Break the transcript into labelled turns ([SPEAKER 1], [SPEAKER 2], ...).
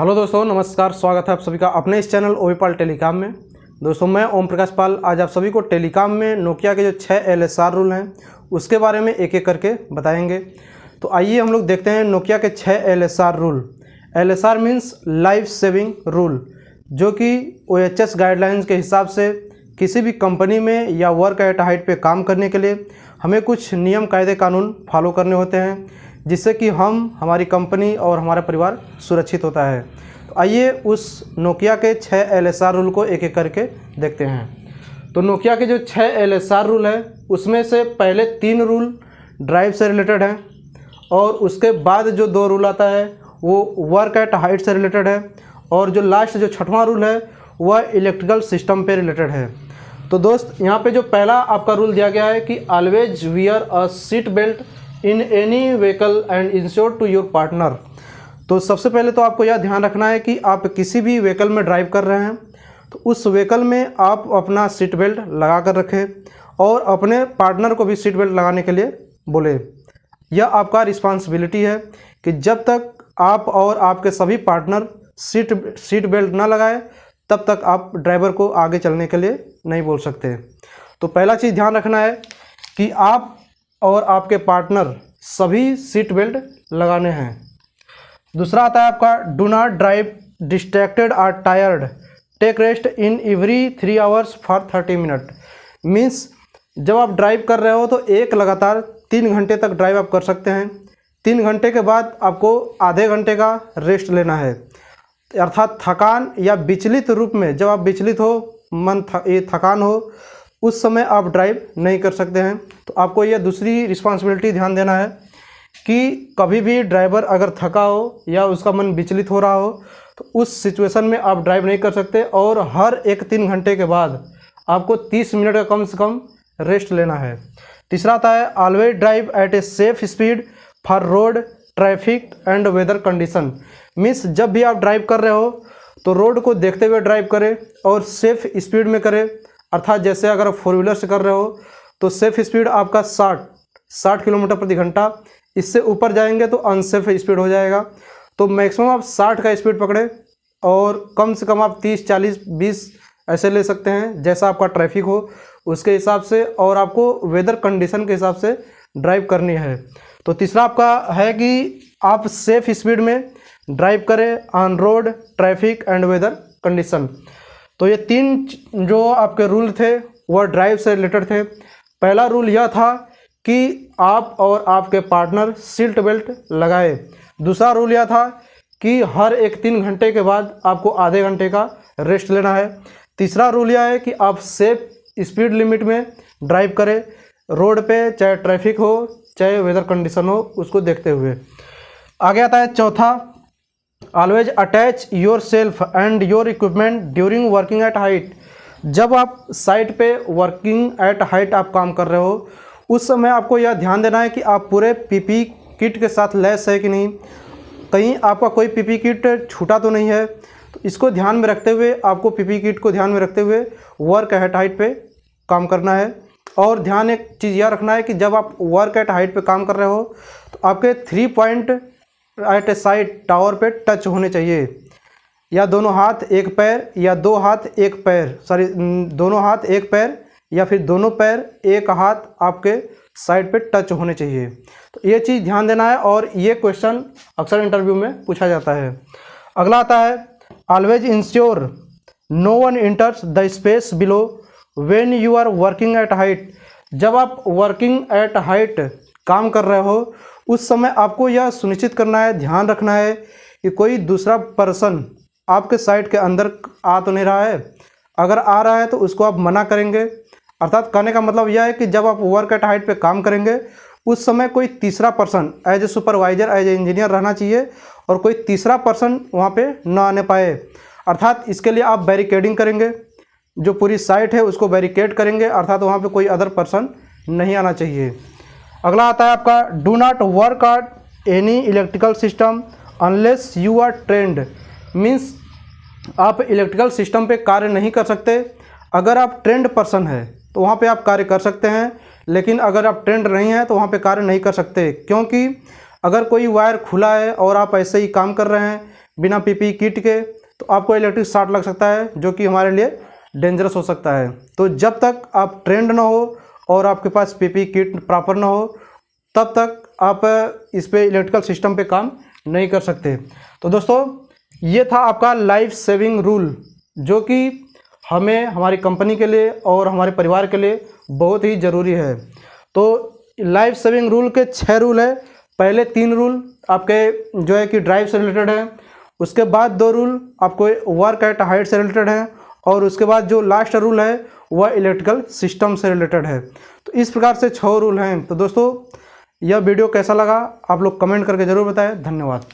[SPEAKER 1] Hello दोस्तों, नमस्कार। स्वागत है आप सभी का अपने इस चैनल ओवीपाल टेलीकॉम में। दोस्तों, मैं ओम प्रकाश पाल आज आप सभी को टेलीकॉम में नोकिया के जो 6 LSR रूल हैं उसके बारे में एक एक करके बताएंगे। तो आइए हम लोग देखते हैं नोकिया के 6 LSR rule. LSR means life saving rule, जो कि OHS गाइडलाइंस के हिसाब से किसी भी कंपनी में या वर्क एट हाइट पे काम करने के लिए हमें कुछ नियम कायदे कानून फॉलो करने होते हैं, जिससे कि हमारी कंपनी और हमारा परिवार सुरक्षित होता है। तो आइए उस नोकिया के 6 LSR रूल को एक एक करके देखते हैं। तो नोकिया के जो 6 LSR रूल है उसमें से पहले 3 रूल ड्राइव से रिलेटेड हैं और उसके बाद जो 2 रूल आता है वो वर्क एट हाइट से रिलेटेड है और जो लास्ट जो 6वां रूल है वह इलेक्ट्रिकल सिस्टम पे रिलेटेड है। तो दोस्त, यहाँ पे जो पहला आपका रूल दिया गया है कि always wear a seat belt in any vehicle and ensure to your partner. तो सबसे पहले तो आपको यह ध्यान रखना है कि आप किसी भी व्हीकल में ड्राइव कर रहे हैं तो उस व्हीकल में आप अपना सीट बेल्ट लगा कर रखें और अपने पार्टनर को भी सीट बेल्ट लगाने के लिए बोले। यह आपका रिस्पॉन्सिबिलिटी है कि जब तक आप और आपके सभी पार्टनर सीट बेल्ट ना लगाए तब तक आप ड्राइवर को आगे चलने के लिए नहीं बोल सकते। तो पहला चीज़ ध्यान रखना है कि आप और आपके पार्टनर सभी सीट बेल्ट लगाने हैं। दूसरा आता है आपका डू नॉट ड्राइव डिस्ट्रैक्टेड और tired, take rest in every 3 hours for 30 minute. Means जब आप ड्राइव कर रहे हो तो एक लगातार 3 घंटे तक ड्राइव आप कर सकते हैं। 3 घंटे के बाद आपको आधे घंटे का रेस्ट लेना है, अर्थात थकान या विचलित रूप में जब आप विचलित हो, थकान हो, उस समय आप ड्राइव नहीं कर सकते हैं। तो आपको यह दूसरी रिस्पॉन्सिबिलिटी ध्यान देना है कि कभी भी ड्राइवर अगर थका हो या उसका मन विचलित हो रहा हो तो उस सिचुएशन में आप ड्राइव नहीं कर सकते और हर एक 3 घंटे के बाद आपको 30 मिनट का कम से कम रेस्ट लेना है। तीसरा आता है always drive at a safe speed for road traffic and weather condition. Means जब भी आप ड्राइव कर रहे हो तो रोड को देखते हुए ड्राइव करें और सेफ स्पीड में करें। अर्थात जैसे अगर आप 4 व्हीलर से कर रहे हो तो सेफ स्पीड आपका 60 किलोमीटर प्रति घंटा, इससे ऊपर जाएंगे तो अनसेफ स्पीड हो जाएगा। तो मैक्सिमम आप 60 का स्पीड पकड़े और कम से कम आप 30, 40, 20 ऐसे ले सकते हैं, जैसा आपका ट्रैफिक हो उसके हिसाब से, और आपको वेदर कंडीशन के हिसाब से ड्राइव करनी है। तो तीसरा आपका है कि आप सेफ स्पीड में ड्राइव करें on road traffic and weather condition. तो ये 3 जो आपके रूल थे वह ड्राइव से रिलेटेड थे। पहला रूल यह था कि आप और आपके पार्टनर सीट बेल्ट लगाए। दूसरा रूल यह था कि हर एक 3 घंटे के बाद आपको आधे घंटे का रेस्ट लेना है। तीसरा रूल यह है कि आप सेफ स्पीड लिमिट में ड्राइव करें, रोड पे चाहे ट्रैफिक हो चाहे वेदर कंडीशन हो उसको देखते हुए। आगे आता है चौथा, always attach your self and your equipment during working at height. जब आप साइट पे वर्किंग एट हाइट आप काम कर रहे हो उस समय आपको यह ध्यान देना है कि आप पूरे PPE किट के साथ लैस है कि नहीं, कहीं आपका कोई PPE किट छूटा तो नहीं है। तो इसको ध्यान में रखते हुए आपको PPE किट को ध्यान में रखते हुए वर्क एट हाइट पे काम करना है। और ध्यान एक चीज़ यह रखना है कि जब आप वर्क एट हाइट पे काम कर रहे हो तो आपके 3 पॉइंट एट ए साइड टावर पे टच होने चाहिए, या दोनों हाथ एक पैर या 2 हाथ एक पैर, दोनों हाथ एक पैर या फिर दोनों पैर एक हाथ आपके साइड पे टच होने चाहिए। तो ये चीज़ ध्यान देना है और ये क्वेश्चन अक्सर इंटरव्यू में पूछा जाता है। अगला आता है always ensure no one enters the space below when you are working at height. जब आप वर्किंग एट हाइट काम कर रहे हो उस समय आपको यह सुनिश्चित करना है, ध्यान रखना है कि कोई दूसरा पर्सन आपके साइड के अंदर आ तो नहीं रहा है। अगर आ रहा है तो उसको आप मना करेंगे। अर्थात कहने का मतलब यह है कि जब आप वर्क एट हाइट पे काम करेंगे उस समय कोई तीसरा person as a supervisor as a engineer रहना चाहिए और कोई तीसरा पर्सन वहाँ पे न आने पाए। अर्थात इसके लिए आप बैरिकेडिंग करेंगे, जो पूरी साइट है उसको बैरिकेड करेंगे, अर्थात वहाँ पे कोई अदर पर्सन नहीं आना चाहिए। अगला आता है आपका do not work out any electrical system unless you are trained. Means आप इलेक्ट्रिकल सिस्टम पे कार्य नहीं कर सकते। अगर आप ट्रेंड पर्सन है तो वहाँ पे आप कार्य कर सकते हैं, लेकिन अगर आप ट्रेंड नहीं हैं तो वहाँ पे कार्य नहीं कर सकते, क्योंकि अगर कोई वायर खुला है और आप ऐसे ही काम कर रहे हैं बिना पीपीई किट के, तो आपको इलेक्ट्रिक शॉर्ट लग सकता है, जो कि हमारे लिए डेंजरस हो सकता है। तो जब तक आप ट्रेंड ना हो और आपके पास पीपीई किट प्रॉपर ना हो, तब तक आप इस पे इलेक्ट्रिकल सिस्टम पे काम नहीं कर सकते। तो दोस्तों, ये था आपका लाइफ सेविंग रूल, जो कि हमें हमारी कंपनी के लिए और हमारे परिवार के लिए बहुत ही ज़रूरी है। तो लाइफ सेविंग रूल के 6 रूल है। पहले 3 रूल आपके जो है कि ड्राइव से रिलेटेड है, उसके बाद 2 रूल आपको वर्क एट हाइट से रिलेटेड है, और उसके बाद जो लास्ट रूल है वह इलेक्ट्रिकल सिस्टम से रिलेटेड है। तो इस प्रकार से 6 रूल हैं। तो दोस्तों, यह वीडियो कैसा लगा आप लोग कमेंट करके ज़रूर बताएं। धन्यवाद।